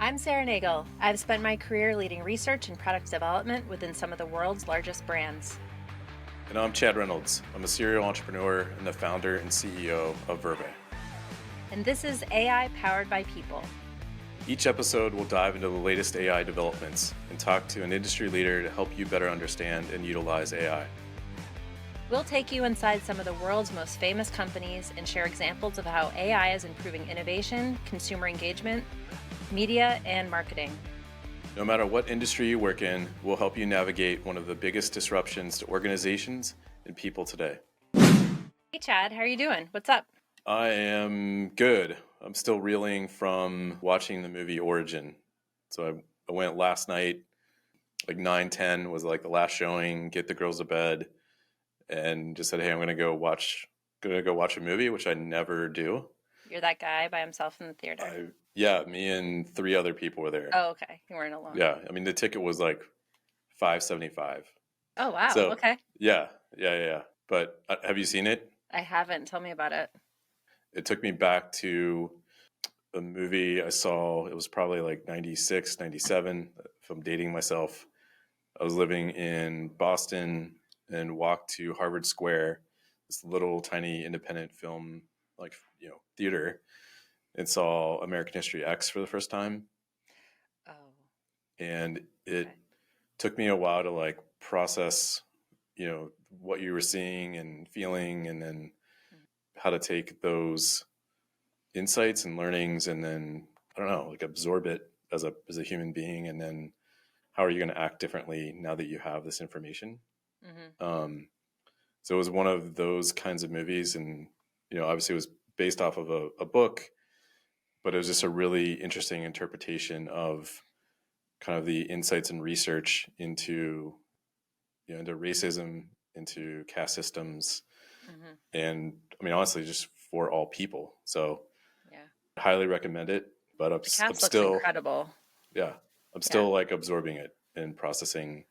I'm Sarah Nagel. I've spent my career leading research and product development within some of the world's largest brands. And I'm Chad Reynolds. I'm a serial entrepreneur and the founder and CEO of Verve. And this is AI Powered by People. Each episode will dive into the latest AI developments and talk to an industry leader to help you better understand and utilize AI. We'll take you inside some of the world's most famous companies and share examples of how AI is improving innovation, consumer engagement, media, and marketing. No matter what industry you work in, we'll help you navigate one of the biggest disruptions to organizations and people today. Hey Chad, how are you doing? What's up? I am good. I'm still reeling from watching the movie Origin. So I went last night, like 9:10 was like the last showing, get the girls to bed, and just said, hey, I'm gonna go watch a movie, which I never do. You're that guy by himself in the theater? Yeah, me and 3 other people were there. Oh, okay. You weren't alone. Yeah, I mean the ticket was like $575. Oh, wow. So okay. yeah. But have you seen it? I haven't. Tell me about it. It took me back to a movie I saw. It was probably like 96, 97, if I'm dating myself. I was living in Boston and walked to Harvard Square, this little tiny independent film theater, and saw American History X for the first time. Oh. And it took me a while to like process, what you were seeing and feeling, and then how to take those insights and learnings and then, I don't know, like absorb it as a human being. And then how are you going to act differently now that you have this information? Mm-hmm. So it was one of those kinds of movies. And, obviously it was based off of a book, but it was just a really interesting interpretation of kind of the insights and research into racism, into caste systems, and I mean, honestly, just for all people. So yeah, I highly recommend it, but I'm still incredible. Yeah. I'm still like absorbing it and processing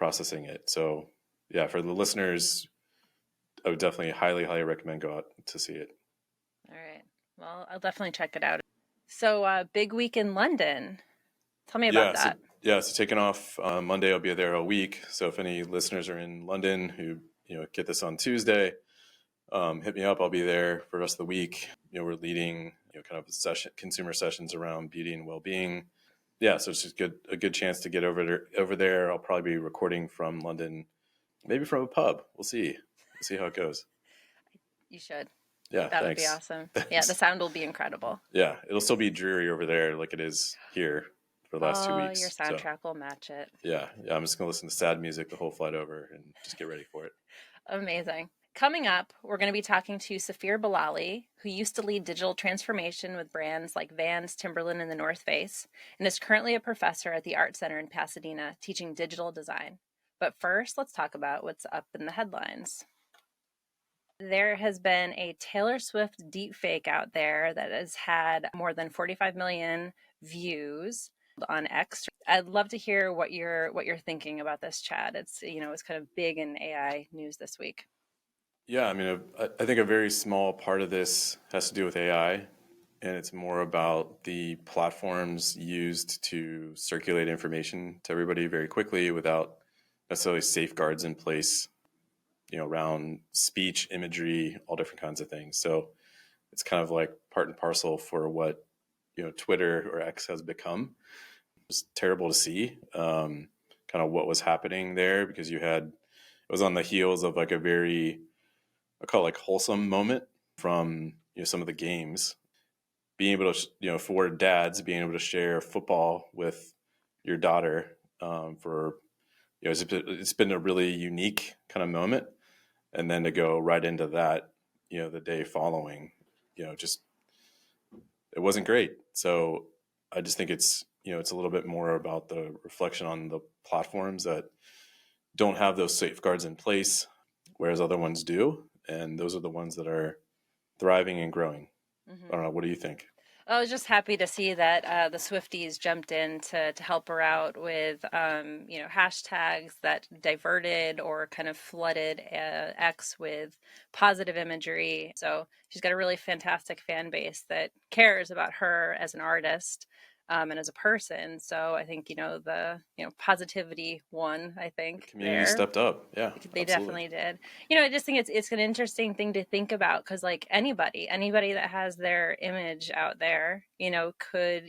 it. So yeah, for the listeners, I would definitely highly recommend go out to see it. All right. Well, I'll definitely check it out. So big week in London. Tell me about that. So taking off Monday, I'll be there a week. So if any listeners are in London who, get this on Tuesday, hit me up. I'll be there for the rest of the week. We're leading, kind of consumer sessions around beauty and well-being. Yeah, so it's just a good chance to get over there. I'll probably be recording from London, maybe from a pub. We'll see. We'll see how it goes. You should. Yeah, that would be awesome. Yeah, the sound will be incredible. Yeah, it'll still be dreary over there like it is here for the last 2 weeks. Your soundtrack will match it. Yeah, I'm just going to listen to sad music the whole flight over and just get ready for it. Amazing. Coming up, we're going to be talking to Safir Bellali, who used to lead digital transformation with brands like Vans, Timberland, and the North Face, and is currently a professor at the Art Center in Pasadena teaching digital design. But first, let's talk about what's up in the headlines. There has been a Taylor Swift deepfake out there that has had more than 45 million views on X. I'd love to hear what you're thinking about this, Chad. It's it's kind of big in AI news this week. Yeah, I mean, I think a very small part of this has to do with AI, and it's more about the platforms used to circulate information to everybody very quickly without necessarily safeguards in place, around speech, imagery, all different kinds of things. So it's kind of like part and parcel for what, Twitter or X has become. It was terrible to see kind of what was happening there, because it was on the heels of like a very, I call it like wholesome moment from, some of the games, being able to, for dads being able to share football with your daughter for, it's been a really unique kind of moment. And then to go right into that, the day following, just, it wasn't great. So I just think it's a little bit more about the reflection on the platforms that don't have those safeguards in place, whereas other ones do. And those are the ones that are thriving and growing. Mm-hmm. I don't know. What do you think? I was just happy to see that the Swifties jumped in to help her out with, hashtags that diverted or kind of flooded X with positive imagery. So she's got a really fantastic fan base that cares about her as an artist. and as a person. So I think, the, positivity one, I The think community there. stepped up. Yeah, They absolutely. definitely did. I just think it's an interesting thing to think about because like anybody that has their image out there, could,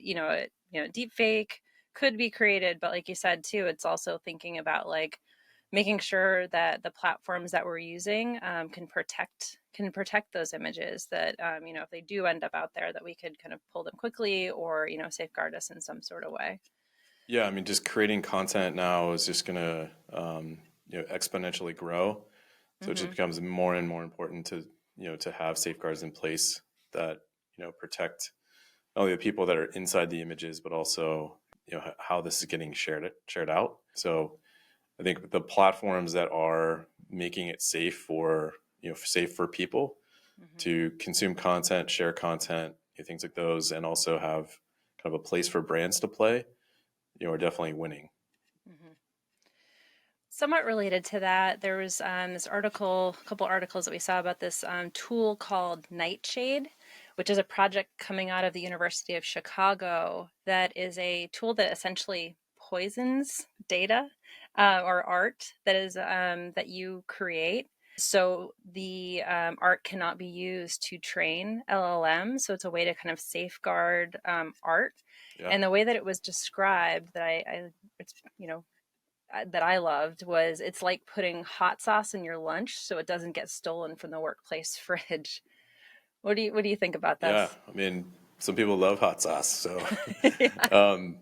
deep fake could be created, but like you said too, it's also thinking about like making sure that the platforms that we're using can protect those images that if they do end up out there that we could kind of pull them quickly or safeguard us in some sort of way. Yeah, I mean, just creating content now is just going to, exponentially grow. So it just Hmm. becomes more and more important to, to have safeguards in place that, protect not only the people that are inside the images, but also, how this is getting shared out. So I think the platforms that are making it safe for, safe for people Hmm. to consume content, share content, things like those, and also have kind of a place for brands to play, are definitely winning. Hmm. Somewhat related to that, there was this article, a couple articles that we saw about this tool called Nightshade, which is a project coming out of the University of Chicago that is a tool that essentially poisons data or art that you create. So the art cannot be used to train LLM. So it's a way to kind of safeguard art. Yeah. And the way that it was described, it's that I loved was it's like putting hot sauce in your lunch so it doesn't get stolen from the workplace fridge. What do you think about Yeah. this? I mean, some people love hot sauce. So, Yeah. um,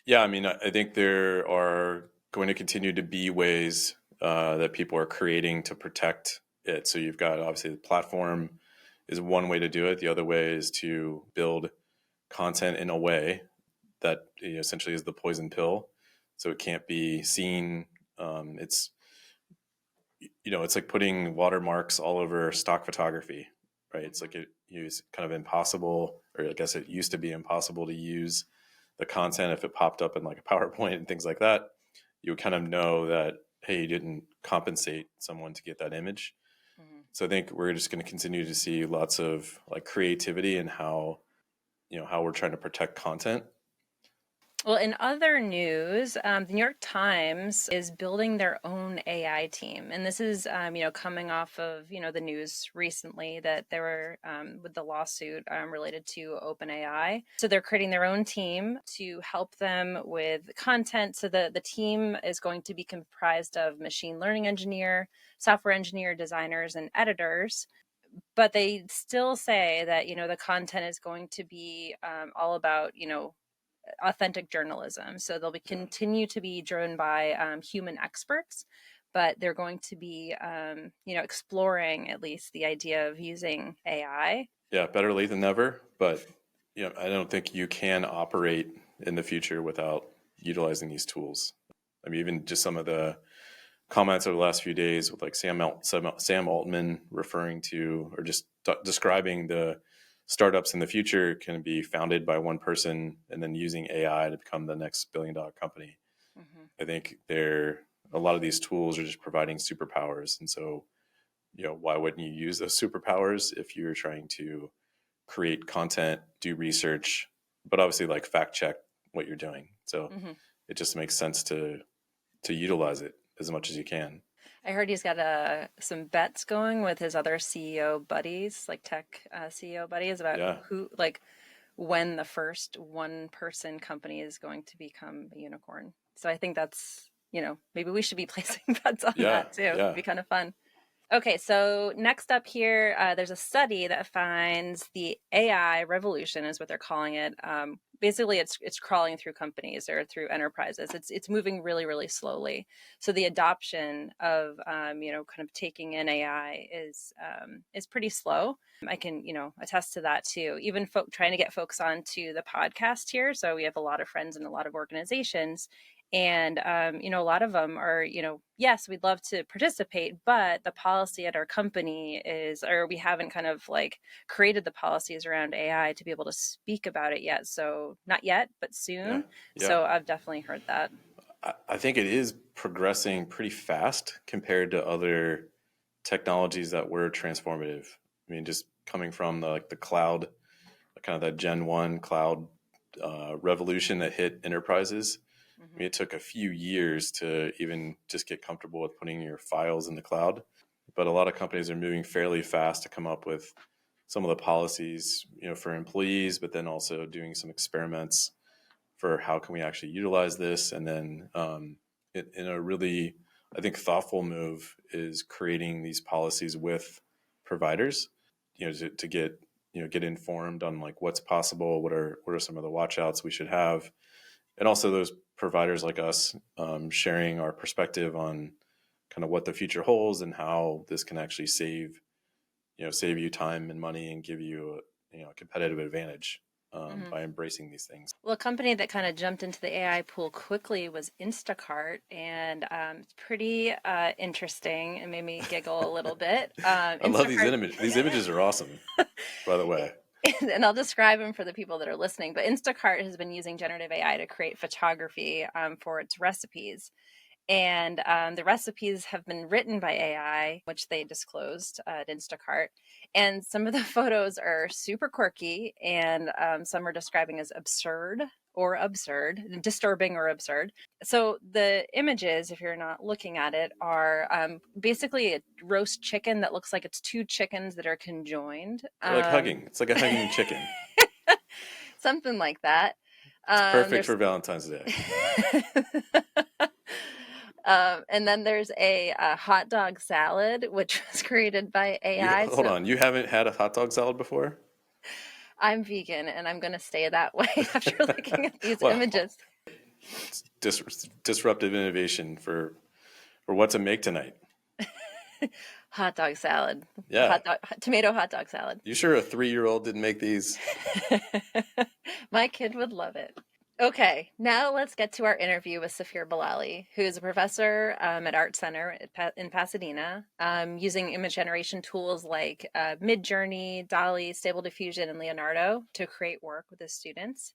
yeah, I mean, I think there are going to continue to be ways that people are creating to protect it. So you've got obviously the platform is one way to do it. The other way is to build content in a way that essentially is the poison pill. So it can't be seen. It's it's like putting watermarks all over stock photography, right? It's like it's kind of impossible, or I guess it used to be impossible to use the content if it popped up in like a PowerPoint and things like that. You would kind of know that, hey, you didn't compensate someone to get that image. Mhm. So I think we're just going to continue to see lots of like creativity in how how we're trying to protect content. Well, in other news, the New York Times is building their own AI team, and this is, coming off of, the news recently that they were with the lawsuit related to OpenAI. So they're creating their own team to help them with content. So the team is going to be comprised of machine learning engineer, software engineer, designers, and editors. But they still say that the content is going to be all about authentic journalism. So they'll be Yeah. continue to be driven by human experts, but they're going to be, exploring at least the idea of using AI. Yeah, better late than never. But I don't think you can operate in the future without utilizing these tools. I mean, even just some of the comments over the last few days with like Sam Altman referring to or just describing the startups in the future can be founded by one person and then using AI to become the next billion-dollar company. Hmm. I think they're a lot of these tools are just providing superpowers, and so why wouldn't you use those superpowers if you're trying to create content, do research, but obviously like fact check what you're doing. So Hmm. it just makes sense to utilize it as much as you can. I heard he's got some bets going with his other CEO buddies, like tech CEO buddies, about Yeah, when the first one person company is going to become a unicorn. So I think that's, maybe we should be placing bets on yeah, that too. It'd yeah, be kind of fun. Okay, so next up here, there's a study that finds the AI revolution, is what they're calling it. Basically, it's crawling through companies or through enterprises. It's moving really really slowly. So the adoption of kind of taking in AI is pretty slow. I can attest to that too. Even trying to get folks onto the podcast here. So we have a lot of friends in a lot of organizations, and a lot of them are, yes, we'd love to participate, but the policy at our company is, or we haven't kind of like created the policies around AI to be able to speak about it yet. So not yet, but yeah, soon. yeah. So I've definitely heard that. I think it is progressing pretty fast compared to other technologies that were transformative. I mean, just coming from the cloud, kind of that Gen 1 cloud revolution that hit enterprises. Mm-hmm. I mean, it took a few years to even just get comfortable with putting your files in the cloud. But a lot of companies are moving fairly fast to come up with some of the policies, for employees, but then also doing some experiments for how can we actually utilize this. And then in a really, I think, thoughtful move is creating these policies with providers, to get informed on like what's possible, what are some of the watch outs we should have, and also those providers like us sharing our perspective on kind of what the future holds and how this can actually save you time and money and give you a competitive advantage by embracing these things. Well, a company that kind of jumped into the AI pool quickly was Instacart, and it's pretty interesting and made me giggle a little bit. I love these images. These images are awesome, by the way. And I'll describe them for the people that are listening. But Instacart has been using generative AI to create photography for its recipes. And the recipes have been written by AI, which they disclosed at Instacart. And some of the photos are super quirky, and some are describing as absurd, disturbing or absurd. So the images, if you're not looking at it, are basically a roast chicken that looks like it's two chickens that are conjoined. Like hugging. It's like a hugging chicken. Something like that. It's perfect for Valentine's Day. And then there's a hot dog salad, which was created by AI. Hold on. You haven't had a hot dog salad before? I'm vegan, and I'm going to stay that way after looking at these images. It's disruptive innovation for what to make tonight. Hot dog salad. Yeah. Tomato hot dog salad. You sure a 3-year-old didn't make these? My kid would love it. Okay, now let's get to our interview with Safir Bellali, who is a professor at ArtCenter in Pasadena, using image generation tools like Midjourney, DALL-E, Stable Diffusion, and Leonardo to create work with his students.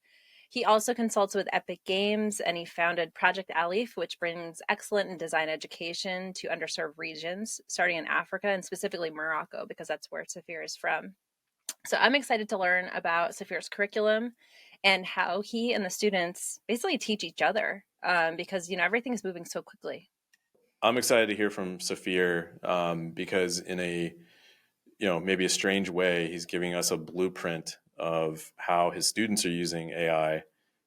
He also consults with Epic Games, and he founded Project Alif, which brings excellent and design education to underserved regions, starting in Africa and specifically Morocco, because that's where Safir is from. So I'm excited to learn about Safir's curriculum and how he and the students basically teach each other because, everything is moving so quickly. I'm excited to hear from Safir because in a, maybe a strange way, he's giving us a blueprint of how his students are using AI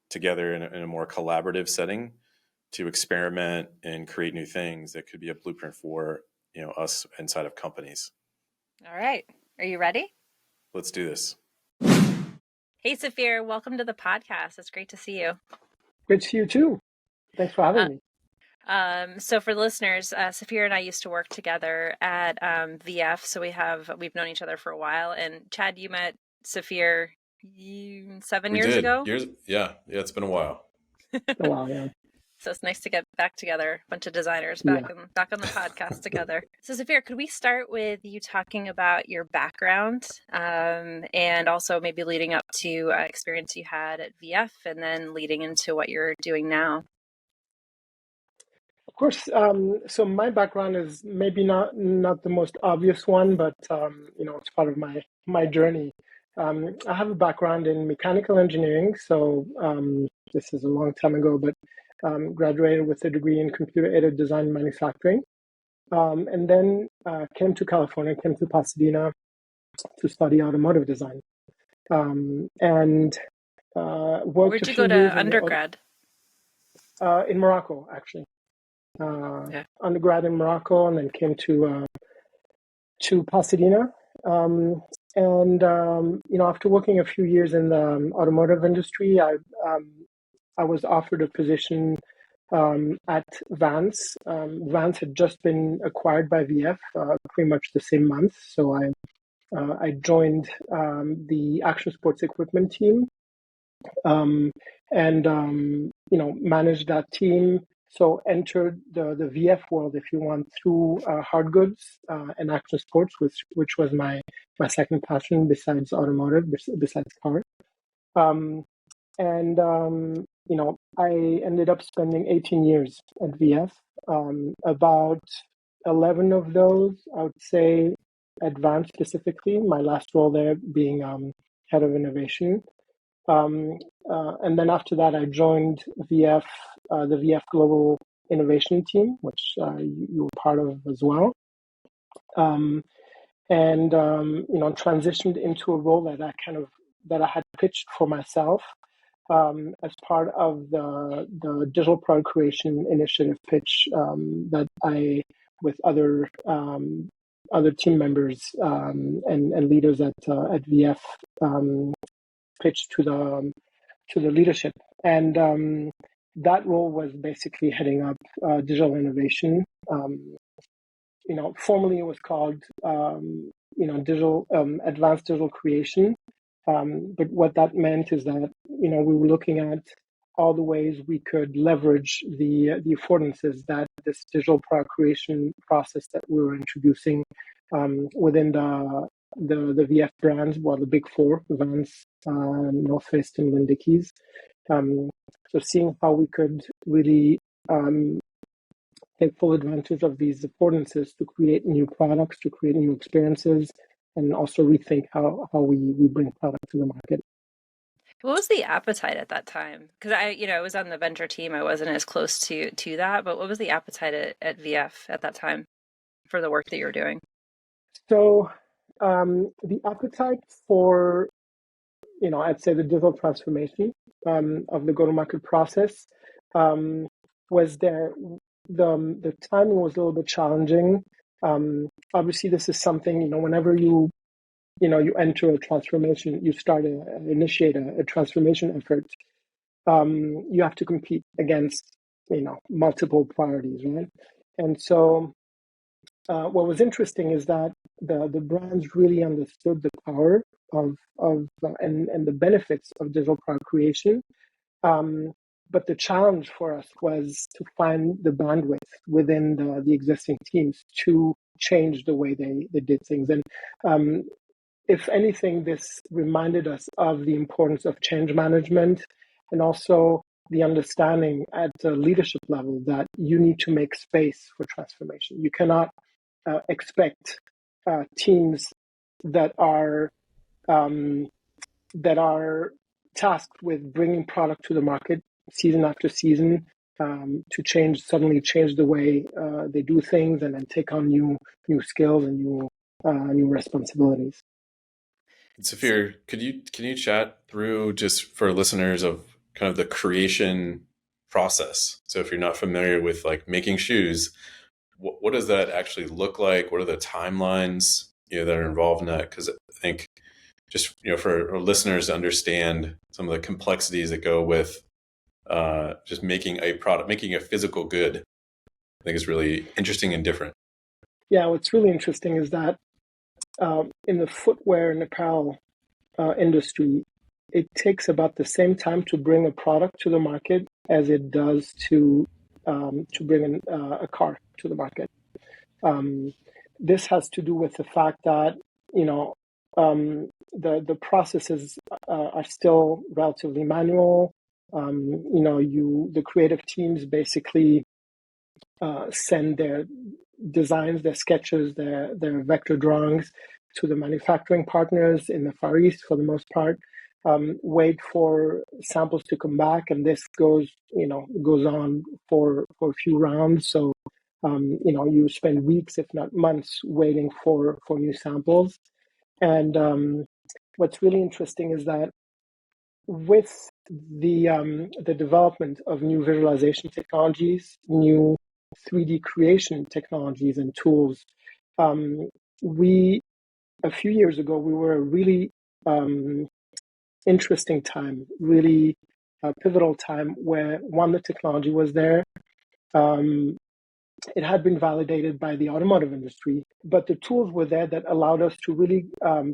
together in a more collaborative setting to experiment and create new things that could be a blueprint for, us inside of companies. All right. Are you ready? Let's do this. Hey, Safir, welcome to the podcast. It's great to see you. Great to see you too. Thanks for having me. So for the listeners, Safir and I used to work together at VF. So we've known each other for a while. And Chad, you met Safir 7 years ago? Yeah, it's been a while. A while, yeah. So it's nice to get back together, a bunch of designers back on the podcast together. So Safir, could we start with you talking about your background and also maybe leading up to experience you had at VF and then leading into what you're doing now? Of course. So my background is maybe not the most obvious one, but it's part of my journey. I have a background in mechanical engineering, so this is a long time ago, but graduated with a degree in computer-aided design and manufacturing, and then came to Pasadena to study automotive design, and worked. Where'd you go to undergrad? In Morocco, actually. Undergrad in Morocco, and then came to Pasadena. After working a few years in the automotive industry, I was offered a position at Vance. Vance had just been acquired by VF pretty much the same month, so I joined the action sports equipment team, managed that team. So entered the VF world, if you want, through hard goods and action sports, which was my second passion besides automotive, besides car. I ended up spending 18 years at VF. About 11 of those, I would say, advanced specifically. My last role there being head of innovation. And then after that, I joined VF, the VF Global Innovation Team, which you were part of as well. And transitioned into a role that I had pitched for myself as part of the digital product creation initiative pitch that I, with other team members and leaders at VF, pitched to the leadership. And that role was basically heading up digital innovation. Formerly it was called digital advanced digital creation. But what that meant is that we were looking at all the ways we could leverage the affordances that this digital product creation process that we were introducing within the VF brands, well, the big four, Vans, North Face, and Dickies. So seeing how we could really take full advantage of these affordances to create new products, to create new experiences, and also rethink how we bring product to the market. What was the appetite at that time? Because I was on the venture team. I wasn't as close to that, but what was the appetite at VF at that time for the work that you were doing? So the appetite for, I'd say the digital transformation of the go-to-market process was there. The timing was a little bit challenging. Obviously, this is something, whenever you enter a transformation, you initiate a transformation effort, you have to compete against, multiple priorities, right? And so what was interesting is that the brands really understood the power of and the benefits of digital product creation. But the challenge for us was to find the bandwidth within the existing teams to change the way they did things. And if anything, this reminded us of the importance of change management and also the understanding at the leadership level that you need to make space for transformation. You cannot expect teams that are tasked with bringing product to the market season after season to suddenly change the way they do things and then take on new skills and new responsibilities. Safir, can you chat through, just for listeners, of kind of the creation process? So if you're not familiar with like making shoes, what does that actually look like? What are the timelines that are involved in that? Because I think just for our listeners to understand some of the complexities that go with just making a product, making a physical good, I think is really interesting and different. Yeah, what's really interesting is that in the footwear and apparel industry, it takes about the same time to bring a product to the market as it does to bring a car to the market. This has to do with the fact that the processes are still relatively manual. The creative teams basically send their designs, their sketches, their vector drawings to the manufacturing partners in the Far East for the most part. Wait for samples to come back, and this goes on for a few rounds. So you spend weeks, if not months, waiting for new samples. And what's really interesting is that with the development of new visualization technologies, new 3D creation technologies and tools, a few years ago, we were a really interesting time, really pivotal time where, one, the technology was there. It had been validated by the automotive industry, but the tools were there that allowed us to really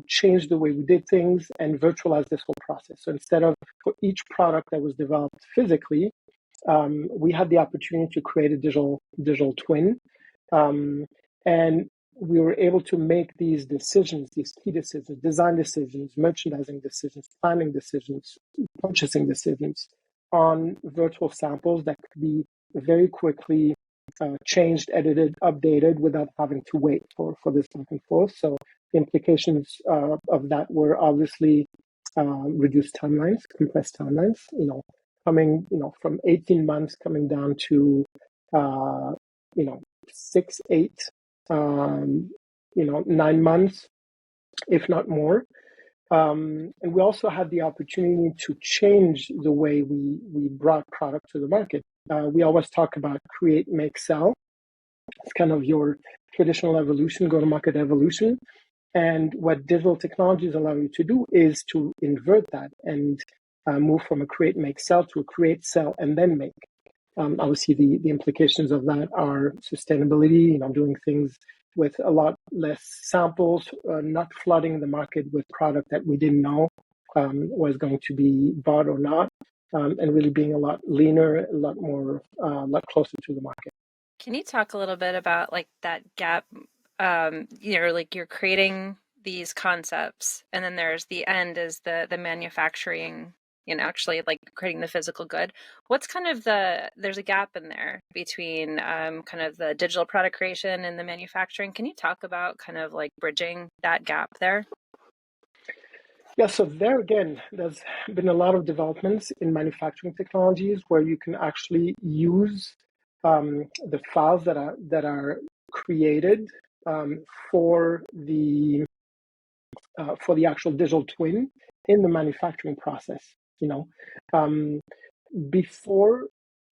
change the way we did things and virtualize this whole process. So instead of, for each product that was developed physically, we had the opportunity to create a digital twin. And we were able to make these decisions, these key decisions, design decisions, merchandising decisions, planning decisions, purchasing decisions on virtual samples that could be very quickly changed, edited, updated without having to wait for this back and forth. So the implications of that were obviously reduced timelines, compressed timelines, coming, from 18 months coming down to, 6, 8, 9 months, if not more. And we also had the opportunity to change the way we brought product to the market. We always talk about create, make, sell. It's kind of your traditional evolution, go-to-market evolution. And what digital technologies allow you to do is to invert that and move from a create, make, sell to a create, sell, and then make. Obviously, the implications of that are sustainability, doing things with a lot less samples, not flooding the market with product that we didn't know was going to be bought or not, and really being a lot leaner, a lot closer to the market. Can you talk a little bit about like that gap? Like you're creating these concepts, and then there's the end is the manufacturing, actually like creating the physical good. What's kind of there's a gap in there between kind of the digital product creation and the manufacturing. Can you talk about kind of like bridging that gap there? Yeah, so there again, there's been a lot of developments in manufacturing technologies where you can actually use the files that are created for the actual digital twin in the manufacturing process. Before,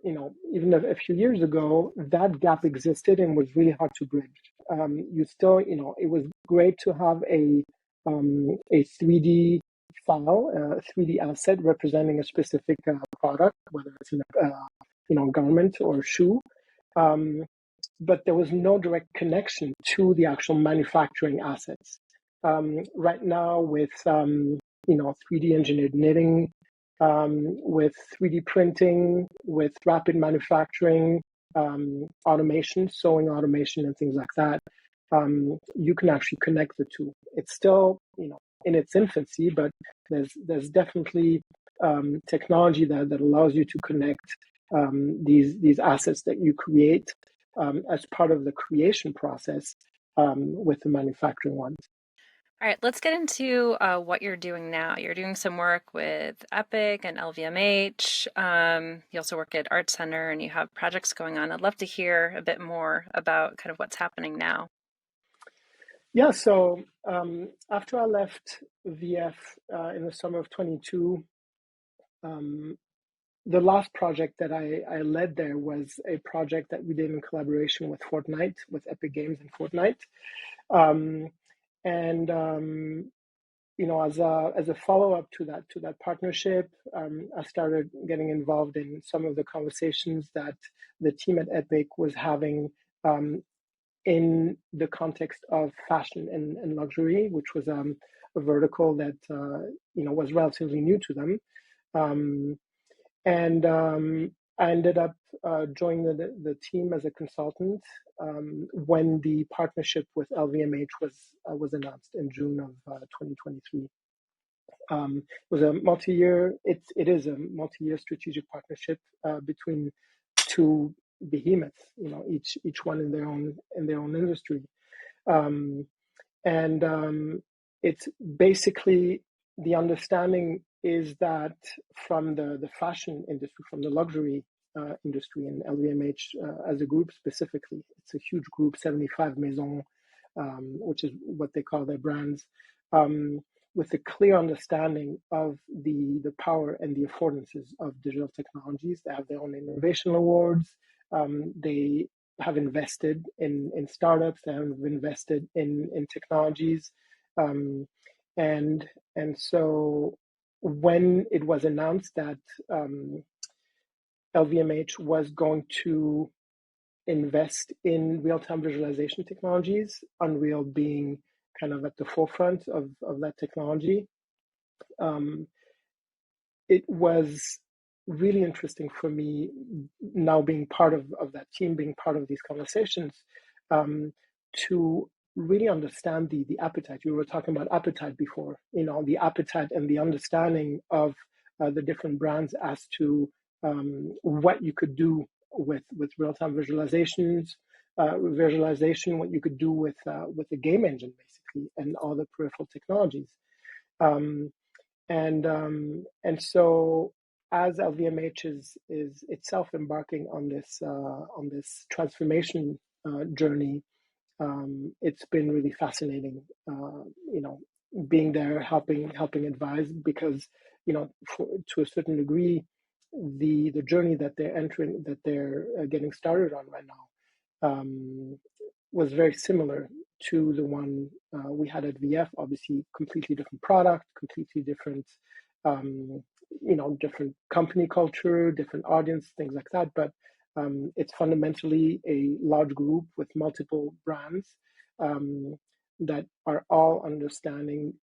even a few years ago, that gap existed and was really hard to bridge. You still, it was great to have a 3D file, a 3D asset representing a specific product, whether it's in a garment or a shoe. But there was no direct connection to the actual manufacturing assets. Right now, with 3D engineered knitting, with 3D printing, with rapid manufacturing, automation, sewing automation, and things like that, you can actually connect the two. It's still, in its infancy, but there's definitely technology that allows you to connect these assets that you create as part of the creation process with the manufacturing ones. All right, let's get into what you're doing now. You're doing some work with Epic and LVMH. You also work at ArtCenter and you have projects going on. I'd love to hear a bit more about kind of what's happening now. Yeah, so after I left VF in the summer of 22, the last project that I led there was a project that we did in collaboration with Fortnite, with Epic Games and Fortnite. As a follow-up to that partnership, I started getting involved in some of the conversations that the team at Epic was having in the context of fashion and luxury, which was a vertical that was relatively new to them. I ended up joining the team as a consultant when the partnership with LVMH was announced in June of 2023. It was a multi-year. It is a multi-year strategic partnership between two behemoths. Each one in their own industry, it's basically the understanding is that from the fashion industry, from the luxury industry, and LVMH as a group specifically, it's a huge group, 75 maisons, which is what they call their brands, with a clear understanding of the power and the affordances of digital technologies. They have their own innovation awards. They have invested in startups. They have invested in technologies, and so when it was announced that LVMH was going to invest in real-time visualization technologies, Unreal being kind of at the forefront of that technology, it was really interesting for me now being part of that team, being part of these conversations, to really understand the appetite. We were talking about appetite before, the appetite and the understanding of the different brands as to what you could do with real-time visualization, what you could do with the game engine, basically, and all the peripheral technologies. And so as LVMH is itself embarking on this transformation journey, it's been really fascinating, being there, helping advise, because to a certain degree, the journey that they're getting started on right now, was very similar to the one we had at VF. Obviously, completely different product, completely different, different company culture, different audience, things like that. But it's fundamentally a large group with multiple brands that are all understanding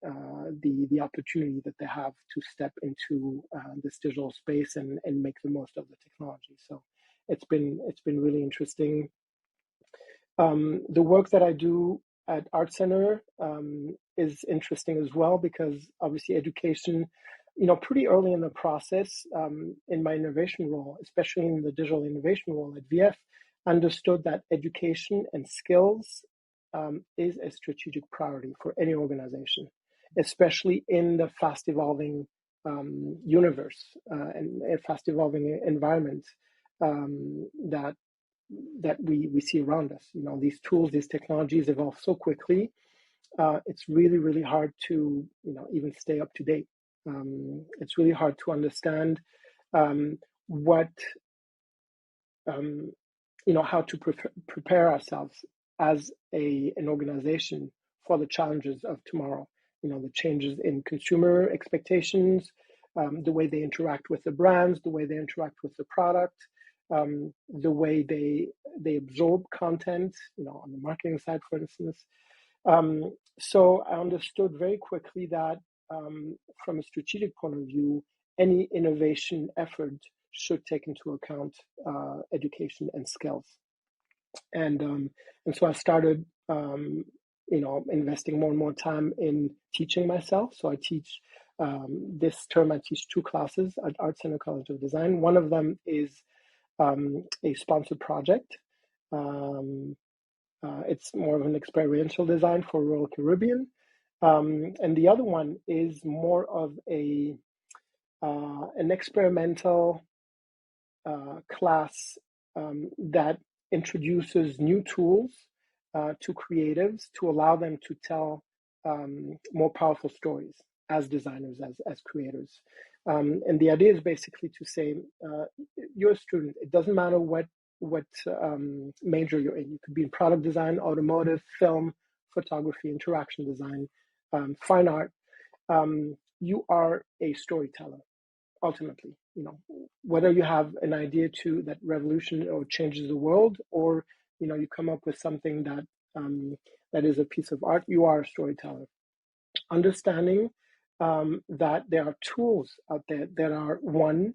the opportunity that they have to step into this digital space and make the most of the technology. So it's been really interesting. The work that I do at Art Center is interesting as well, because obviously education, pretty early in the process, in my innovation role, especially in the digital innovation role at VF, understood that education and skills is a strategic priority for any organization, especially in the fast evolving universe and a fast evolving environment that we see around us. These tools, these technologies evolve so quickly. It's really, really hard to, even stay up to date. It's really hard to understand what, how to prepare ourselves as an organization for the challenges of tomorrow. The changes in consumer expectations, the way they interact with the brands, the way they interact with the product, the way they absorb content, on the marketing side, for instance. So I understood very quickly that from a strategic point of view, any innovation effort should take into account education and skills. And so I started, investing more and more time in teaching myself. So I teach, this term, I teach 2 classes at ArtCenter College of Design. One of them is a sponsored project. It's more of an experiential design for rural Caribbean. And the other one is more of an experimental class that introduces new tools to creatives to allow them to tell more powerful stories as designers, as creators. And the idea is basically to say, you're a student. It doesn't matter what major you're in. You could be in product design, automotive, film, photography, interaction design, fine art. You are a storyteller, ultimately. Whether you have an idea that revolution or changes the world, or you come up with something that is a piece of art, you are a storyteller. Understanding that there are tools out there that are, one,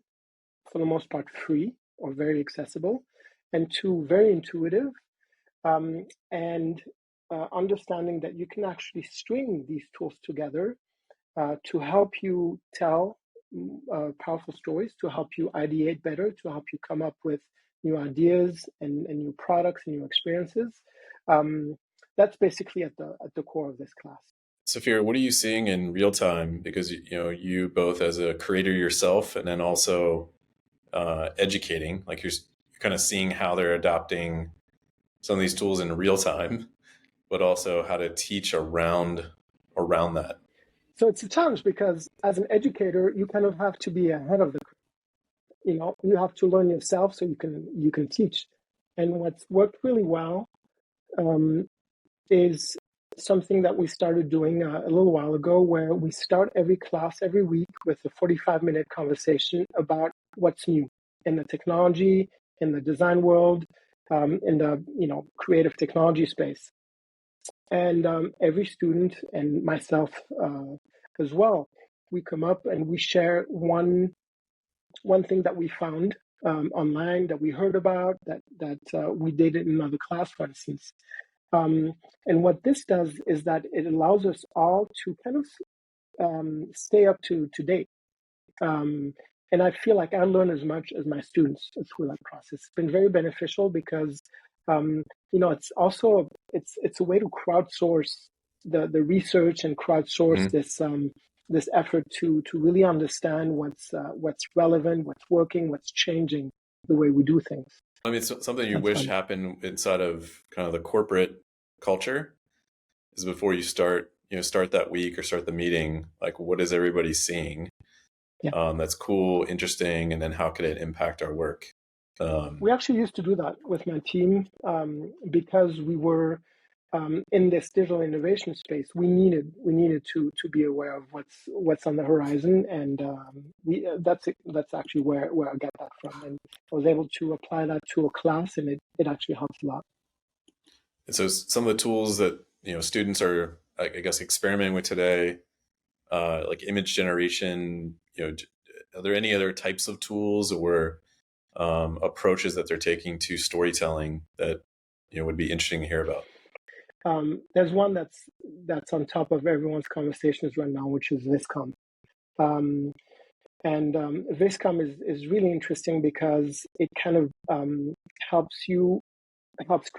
for the most part, free or very accessible, and 2, very intuitive, and understanding that you can actually string these tools together to help you tell powerful stories, to help you ideate better, to help you come up with new ideas and new products and new experiences. That's basically at the core of this class. Safir, what are you seeing in real time? Because you both as a creator yourself, and then also educating, like you're kind of seeing how they're adopting some of these tools in real time, but also how to teach around that. So it's a challenge, because as an educator, you kind of have to be ahead of the curve. You have to learn yourself so you can teach. And what's worked really well is something that we started doing a little while ago, where we start every class every week with a 45-minute conversation about what's new in the technology, in the design world, in the creative technology space. And every student, and myself as well, we come up and we share one thing that we found online, that we heard about, that we did in another class, for instance. And what this does is that it allows us all to kind of stay up to date. And I feel like I learn as much as my students through that process. It's been very beneficial, because it's also it's a way to crowdsource the research and crowdsource this effort to really understand what's relevant, what's working, what's changing the way we do things. I mean, something you That's wish fun. happened inside of kind of the corporate culture is before you start that week or start the meeting, like what is everybody seeing? Yeah. That's cool, interesting, and then how could it impact our work? We actually used to do that with my team because we were in this digital innovation space. We needed to be aware of what's on the horizon, and that's actually where I get that from. And I was able to apply that to a class, and it actually helps a lot. And so some of the tools that students are, I guess, experimenting with today, like image generation. Are there any other types of tools or approaches that they're taking to storytelling that would be interesting to hear about? There's one that's on top of everyone's conversations right now, which is Viscom. And Viscom is really interesting because it kind of helps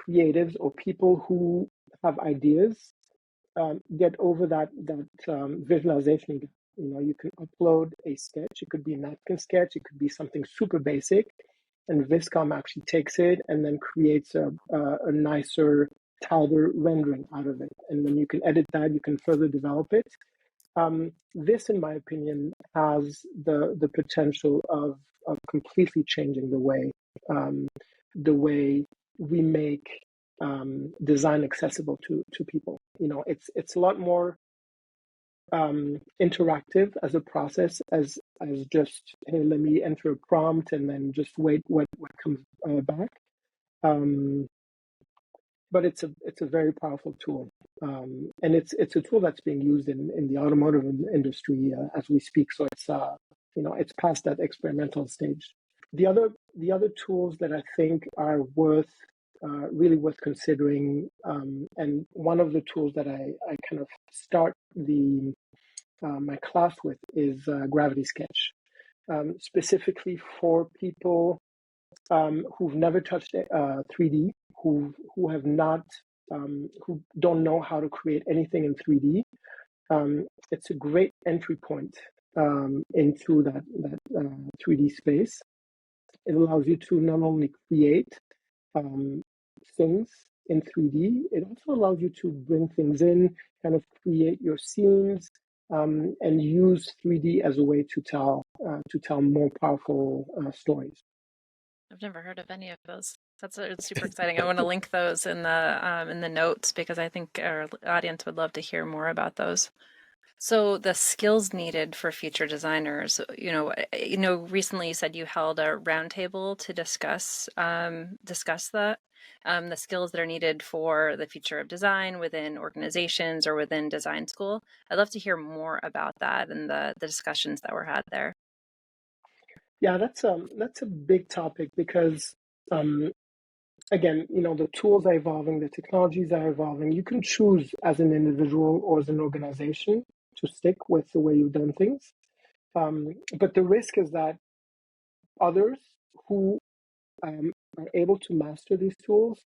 creatives or people who have ideas get over that visualization gap. You can upload a sketch. It could be a napkin sketch. It could be something super basic, and Viscom actually takes it and then creates a nicer, tighter rendering out of it. And then you can edit that. You can further develop it. This, in my opinion, has the potential of completely changing the way we make design accessible to people. It's a lot more interactive as a process as just, hey, let me enter a prompt and then just wait what comes back. But it's a very powerful tool, and it's a tool that's being used in the automotive industry as we speak. So it's past that experimental stage. The other tools that I think are really worth considering, and one of the tools that I kind of start my class with is Gravity Sketch, specifically for people who've never touched 3D, who have not, who don't know how to create anything in 3D. It's a great entry point into that 3D space. It allows you to not only create things in 3D, it also allows you to bring things in, kind of create your scenes, and use 3D as a way to tell more powerful stories. I've never heard of any of those. It's super exciting. I want to link those in the notes because I think our audience would love to hear more about those. So the skills needed for future designers, recently you said you held a roundtable to discuss that, the skills that are needed for the future of design within organizations or within design school. I'd love to hear more about that and the discussions that were had there. Yeah, that's a big topic because again, the tools are evolving, the technologies are evolving. You can choose as an individual or as an organization to stick with the way you've done things. But the risk is that others who are able to master these tools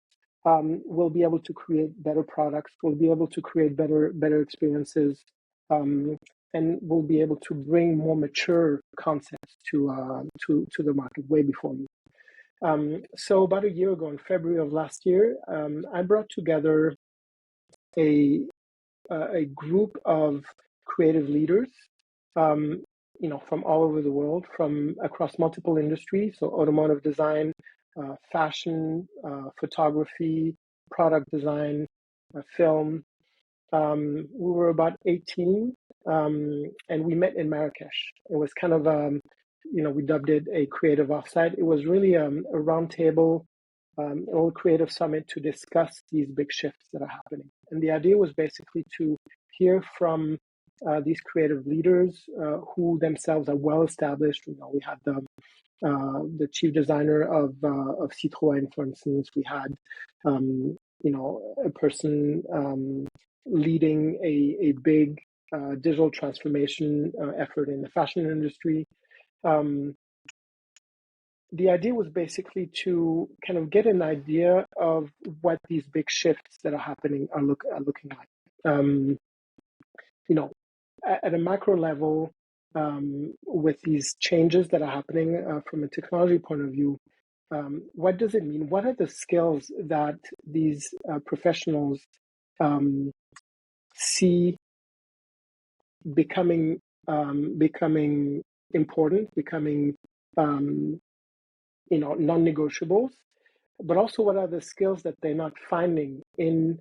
will be able to create better products, will be able to create better experiences, and will be able to bring more mature concepts to the market way before you. So about a year ago, in February of last year, I brought together a group of creative leaders, from all over the world, from across multiple industries, so automotive design, fashion, photography, product design, film. We were about 18, and we met in Marrakesh. It was kind of, we dubbed it a creative offsite. It was really a roundtable, an old creative summit to discuss these big shifts that are happening. And the idea was basically to hear from these creative leaders who themselves are well established. We had the chief designer of Citroën, for instance. We had a person leading a big digital transformation effort in the fashion industry. The idea was basically to kind of get an idea of what these big shifts that are happening are looking like. at a macro level, with these changes that are happening from a technology point of view, what does it mean? What are the skills that these professionals see becoming important, becoming non-negotiables, but also what are the skills that they're not finding in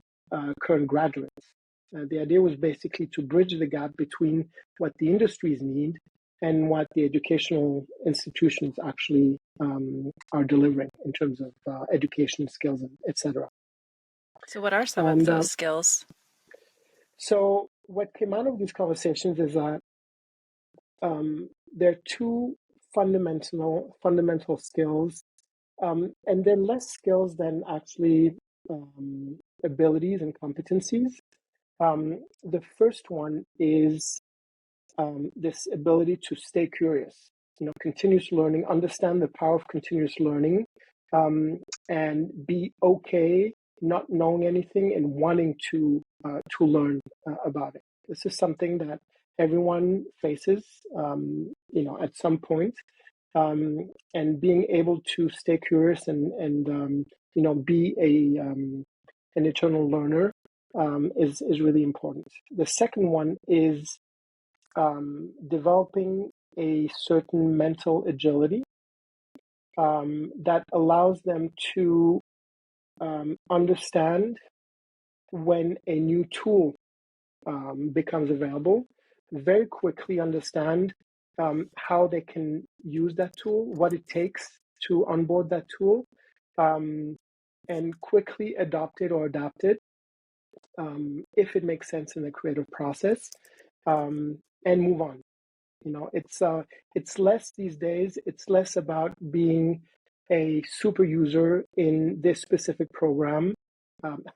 current graduates? The idea was basically to bridge the gap between what the industries need and what the educational institutions actually are delivering in terms of education skills, etc. So, what are some of And those skills? so what came out of these conversations is that there are two fundamental skills, and they're less skills than actually abilities and competencies. The first one is this ability to stay curious, continuous learning, understand the power of continuous learning, and be okay not knowing anything and wanting to learn about it. This is something that everyone faces, at some point, and being able to stay curious and be an eternal learner is really important. The second one is developing a certain mental agility that allows them to understand when a new tool becomes available, very quickly understand how they can use that tool, what it takes to onboard that tool, and quickly adopt it or adapt it if it makes sense in the creative process, and move on. It's less these days. It's less about being a super user in this specific program,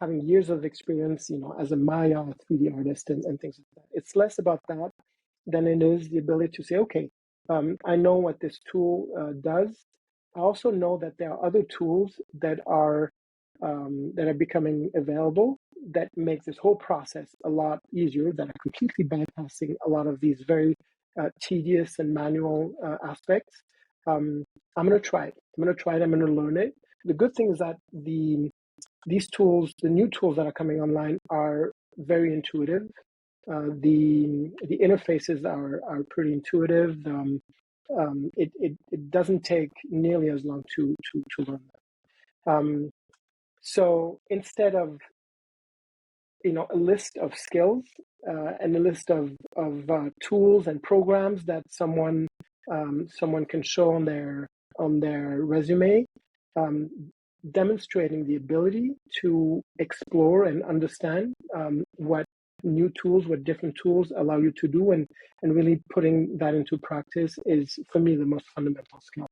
having years of experience, as a Maya 3D artist and things like that. It's less about that than it is the ability to say, okay, I know what this tool does. I also know that there are other tools that are becoming available that make this whole process a lot easier, that are completely bypassing a lot of these very tedious and manual aspects. I'm going to try it. I'm going to try it. I'm going to learn it. The good thing is that these tools, the new tools that are coming online, are very intuitive. The interfaces are pretty intuitive. It doesn't take nearly as long to learn them. So instead of a list of skills and a list of tools and programs that someone can show on their resume, demonstrating the ability to explore and understand what new tools, what different tools allow you to do, and really putting that into practice is, for me, the most fundamental skill.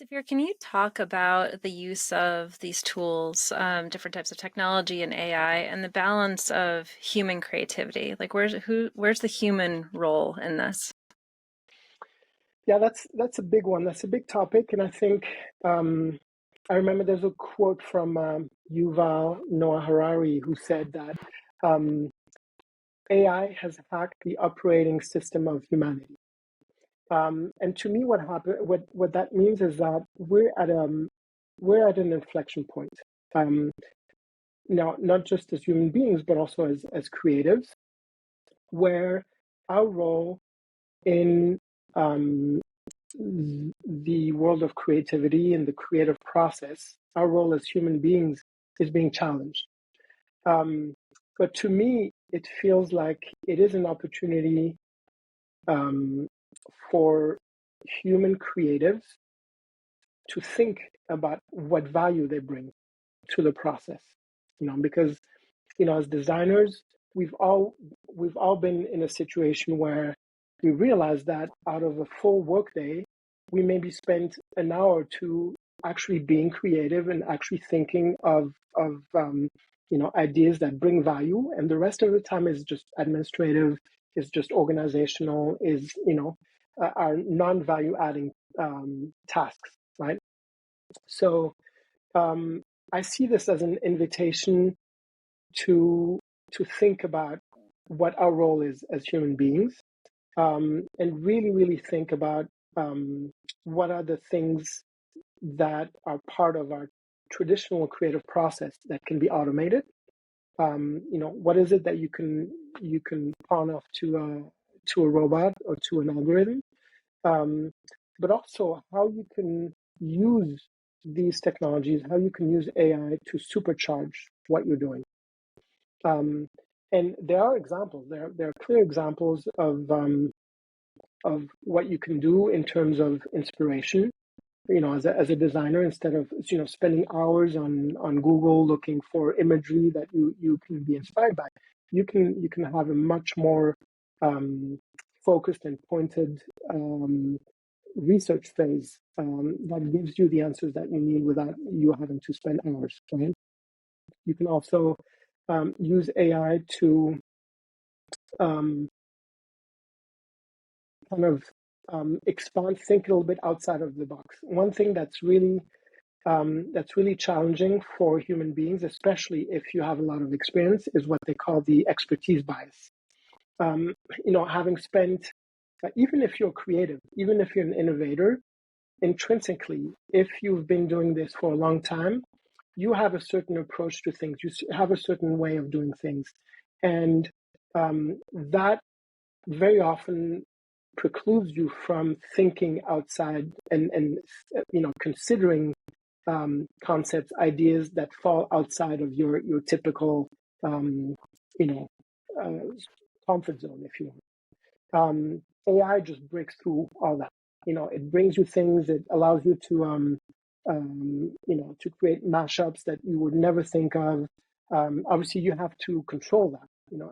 Safir, can you talk about the use of these tools, different types of technology and AI, and the balance of human creativity? Like, where's the human role in this? Yeah, that's a big one. That's a big topic, and I think I remember there's a quote from Yuval Noah Harari who said that AI has hacked the operating system of humanity. And to me, what that means is that we're at an inflection point. Now, not just as human beings, but also as creatives, where our role in the world of creativity and the creative process, our role as human beings is being challenged. But to me, it feels like it is an opportunity for human creatives to think about what value they bring to the process. Because as designers, we've all been in a situation where we realize that out of a full workday, we maybe spent an hour or two actually being creative and actually thinking of ideas that bring value, and the rest of the time is just administrative, is just organizational, is are non-value adding tasks, right? So I see this as an invitation to think about what our role is as human beings, and really, really think about what are the things that are part of our traditional creative process that can be automated. What is it that you can pawn off to a robot or to an algorithm, but also how you can use these technologies, how you can use AI to supercharge what you're doing. And there are examples. There are clear examples of what you can do in terms of inspiration. As a designer, instead of spending hours on Google looking for imagery that you can be inspired by, you can have a much more focused and pointed research phase that gives you the answers that you need without you having to spend hours. Right? You can also use AI to um, kind of expand, think a little bit outside of the box. One thing that's really challenging for human beings, especially if you have a lot of experience, is what they call the expertise bias. Having spent, even if you're creative, even if you're an innovator, intrinsically, if you've been doing this for a long time, you have a certain approach to things. You have a certain way of doing things, and that very often precludes you from thinking outside and considering concepts, ideas that fall outside of your typical you know uh, comfort zone, if you want. AI just breaks through all that. It brings you things. It allows you to create mashups that you would never think of. Obviously, you have to control that.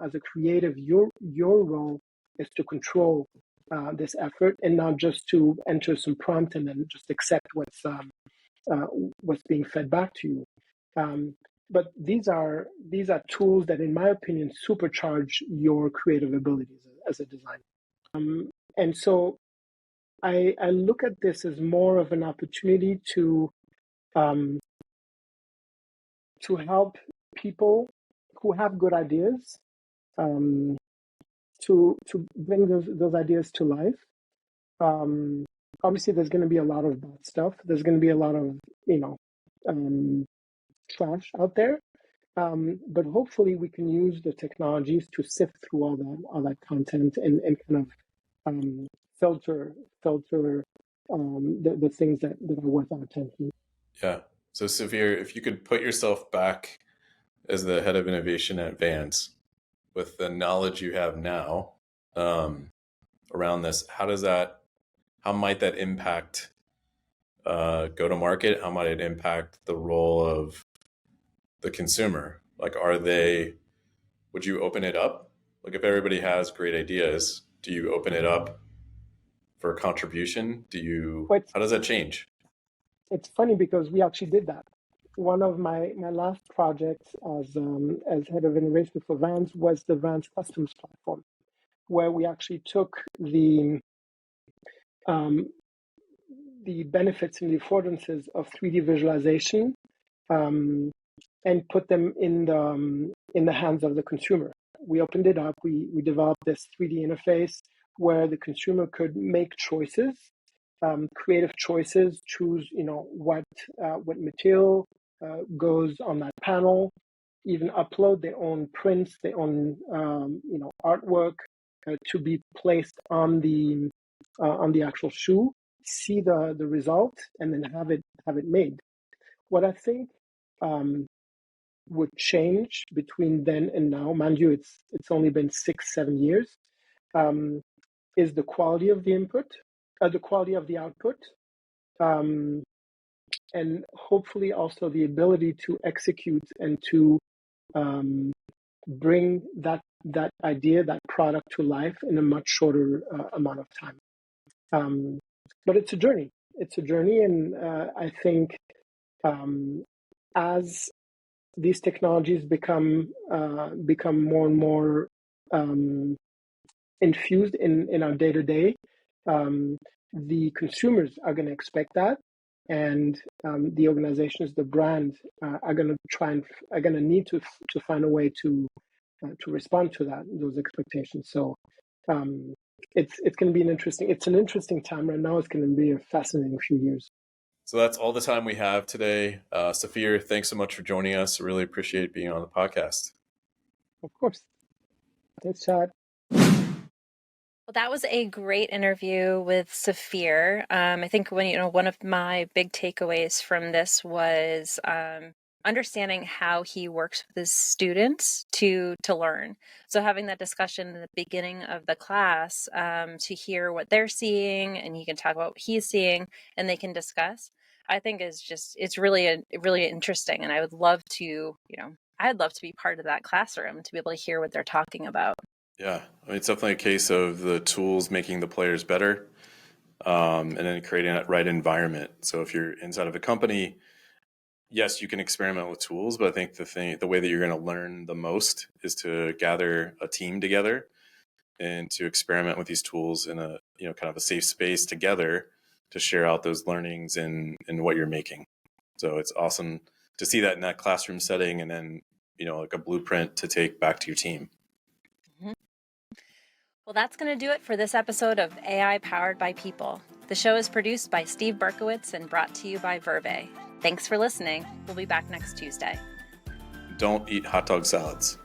As a creative, your role is to control this effort and not just to enter some prompt and then just accept what's being fed back to you. But these are tools that, in my opinion, supercharge your creative abilities as a designer. And so I look at this as more of an opportunity um, to help people who have good ideas, um, to bring those ideas to life. Um, Obviously, there's going to be a lot of bad stuff. There's going to be a lot of um, trash out there. But hopefully, we can use the technologies to sift through all that content and kind of filter the things that are worth our attention. Yeah. So, Safir, if you could put yourself back as the head of innovation at Vans with the knowledge you have now um, around this, how might that impact go to market? How might it impact the role of the consumer? Like, would you open it up? Like, if everybody has great ideas, do you open it up for contribution? But How does that change? it's funny because we actually did that. One of my last projects as head of innovation for Vans was the Vans Customs platform, where we actually took um, the benefits and the affordances of 3D visualization um, and put them in the hands of the consumer. We opened it up. We developed this 3D interface where the consumer could make choices, creative choices, choose what material goes on that panel, even upload their own prints, their own artwork to be placed on the actual shoe, see the result, and then have it made. What I think um, would change between then and now, mind you, it's only been 6-7 years, um, is the quality of the input, the quality of the output, um, and hopefully also the ability to execute and to um, bring that idea, that product to life in a much shorter amount of time. But it's a journey. It's a journey, and I think as these technologies become more and more infused in our day to day, the consumers are going to expect that, and the organizations, the brand, are going to are going to need to find a way to respond to those expectations. So it's going to be it's an interesting time right now. It's going to be a fascinating few years. So that's all the time we have today. Safir, thanks so much for joining us. I really appreciate being on the podcast. Of course. Thanks, Chad. Well, that was a great interview with Safir. I think one of my big takeaways from this was understanding how he works with his students to learn. So having that discussion in the beginning of the class to hear what they're seeing, and he can talk about what he's seeing, and they can discuss. I think it's really really interesting, and I would love to I'd love to be part of that classroom to be able to hear what they're talking about. Yeah, I mean, it's definitely a case of the tools making the players better, and then creating that right environment. So if you're inside of a company, yes, you can experiment with tools, but I think the way that you're going to learn the most is to gather a team together and to experiment with these tools in a kind of a safe space together to share out those learnings and what you're making. So it's awesome to see that in that classroom setting, and then like a blueprint to take back to your team. Well, that's going to do it for this episode of AI Powered by People. The show is produced by Steve Berkowitz and brought to you by Verve. Thanks for listening. We'll be back next Tuesday. Don't eat hot dog salads.